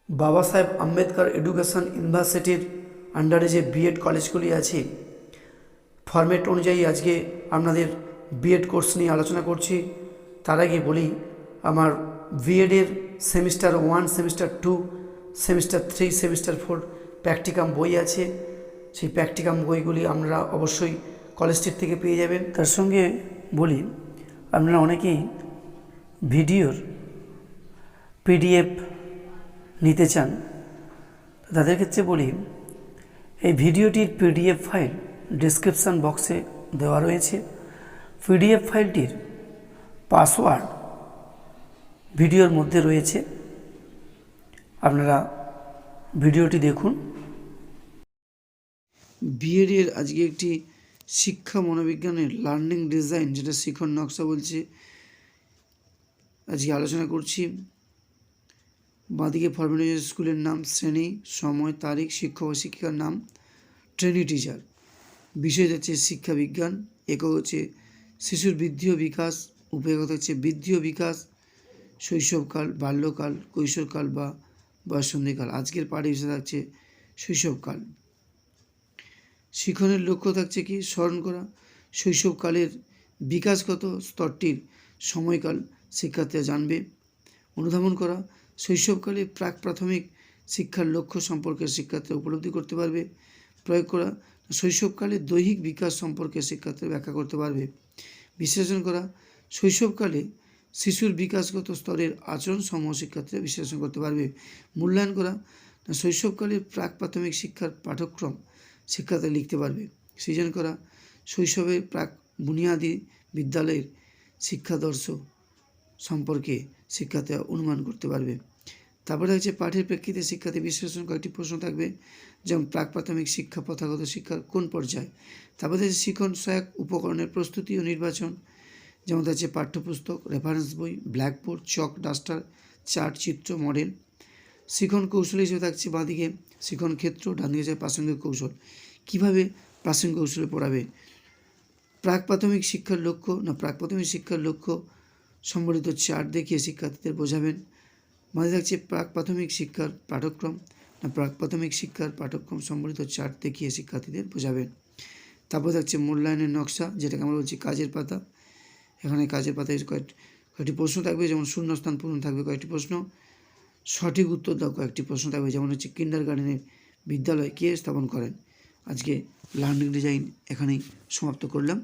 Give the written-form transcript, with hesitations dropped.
বাবা সাহেব আম্বেদকর এডুকেশন ইউনিভার্সিটির আন্ডারে যে বিএড কলেজগুলি আছে, ফরম্যাট অনুযায়ী আজকে আপনাদের বিএড কোর্স নিয়ে আলোচনা করছি। তার আগে বলি, আমার বিএডের semester 1, semester 2, semester 3, semester 4 practicum বই আছে। সেই প্র্যাকটিকাম বইগুলি আপনারা অবশ্যই কলেজটির থেকে পেয়ে যাবেন। তার সঙ্গে বলি, আপনারা অনেকেই ভিডিওর পিডিএফ নিতে চান, তাদের ক্ষেত্রে বলি, এই ভিডিওটির পিডিএফ ফাইল ডেসক্রিপশান বক্সে দেওয়া রয়েছে। পিডিএফ ফাইলটির পাসওয়ার্ড ভিডিওর মধ্যে রয়েছে, আপনারা ভিডিওটি দেখুন। বিএডের আজকে একটি শিক্ষা মনোবিজ্ঞানের লার্নিং ডিজাইন, যেটা শিখন নকশা বলছে, আজকে আলোচনা করছি। বাঁদিকে ফরম্যাট স্কুলের নাম, শ্রেণী, সময়, তারিখ, শিক্ষক ও শিক্ষিকার নাম, ট্রেনি টিচার। বিষয় হচ্ছে শিক্ষা বিজ্ঞান। একক হচ্ছে শিশুর বৃদ্ধি ও বিকাশ। উপএকক হচ্ছে বৃদ্ধি ও বিকাশ, শৈশবকাল, বাল্যকাল, কৈশোরকাল বা বয়ঃসন্ধিকাল। আজকের পাঠ্য বিষয় থাকছে শৈশবকাল। শিক্ষণের লক্ষ্য থাকছে কি? স্মরণ করা শৈশবকালের বিকাশগত স্তরটির সময়কাল শিক্ষার্থীরা জানবে। অনুধাবন করা শৈশবকালে প্রাক প্রাথমিক শিক্ষার লক্ষ্য সম্পর্কে শিক্ষার্থীরা উপলব্ধি করতে পারবে। প্রয়োগ করা শৈশবকালে দৈহিক বিকাশ সম্পর্কে শিক্ষার্থীরা ব্যাখ্যা করতে পারবে। বিশ্লেষণ করা শৈশবকালে শিশুর বিকাশগত স্তরের আচরণ সমূহ শিক্ষার্থীরা বিশ্লেষণ করতে পারবে। মূল্যায়ন করা শৈশবকালের প্রাক প্রাথমিক শিক্ষার পাঠ্যক্রম শিক্ষার্থীরা লিখতে পারবে। সৃজন করা শৈশবের প্রাক বুনিয়াদী বিদ্যালয়ের শিক্ষাদর্শ সম্পর্কে শিক্ষার্থীরা অনুমান করতে পারবে। তারপরে হচ্ছে পাঠের প্রেক্ষিতে শিক্ষার্থী বিশ্লেষণ কয়েকটি প্রশ্ন থাকবে, যেমন প্রাক প্রাথমিক শিক্ষা প্রথাগত শিক্ষার কোন পর্যায়ে। তারপরে হচ্ছে শিক্ষণ সহায়ক উপকরণের প্রস্তুতি ও নির্বাচন, যেমন হচ্ছে পাঠ্যপুস্তক, রেফারেন্স বই, ব্ল্যাকবোর্ড, চক, ডাস্টার, চার্ট, চিত্র, মডেল। শিক্ষণ কৌশল হিসেবে থাকছে বাঁদিকে শিক্ষণ ক্ষেত্র, ডান দিকে প্রাসঙ্গিক কৌশল, কীভাবে প্রাসঙ্গিক কৌশলে পড়াবে। প্রাক প্রাথমিক শিক্ষার লক্ষ্য প্রাক প্রাথমিক শিক্ষার লক্ষ্য সম্বলিত চার্ট দেখিয়ে শিক্ষার্থীদের বোঝাবেন। মাঝে থাকছে প্রাক প্রাথমিক শিক্ষার পাঠ্যক্রম প্রাক প্রাথমিক শিক্ষার পাঠ্যক্রম সম্বলিত চার্ট দেখিয়ে শিক্ষার্থীদের বোঝাবেন। তারপর থাকছে মূল্যায়নের নকশা, যেটাকে আমরা বলছি কাজের পাতা। এখানে কাজের পাতায় কয়েকটি প্রশ্ন থাকবে, যেমন শূন্যস্থান পূরণ থাকবে কয়েকটি প্রশ্ন, সঠিক উত্তর দাও কয়েকটি প্রশ্ন থাকবে, যেমন হচ্ছে কিন্ডারগার্টেনের বিদ্যালয় কে স্থাপন করেন। আজকে লার্নিং ডিজাইন এখানেই সমাপ্ত করলাম।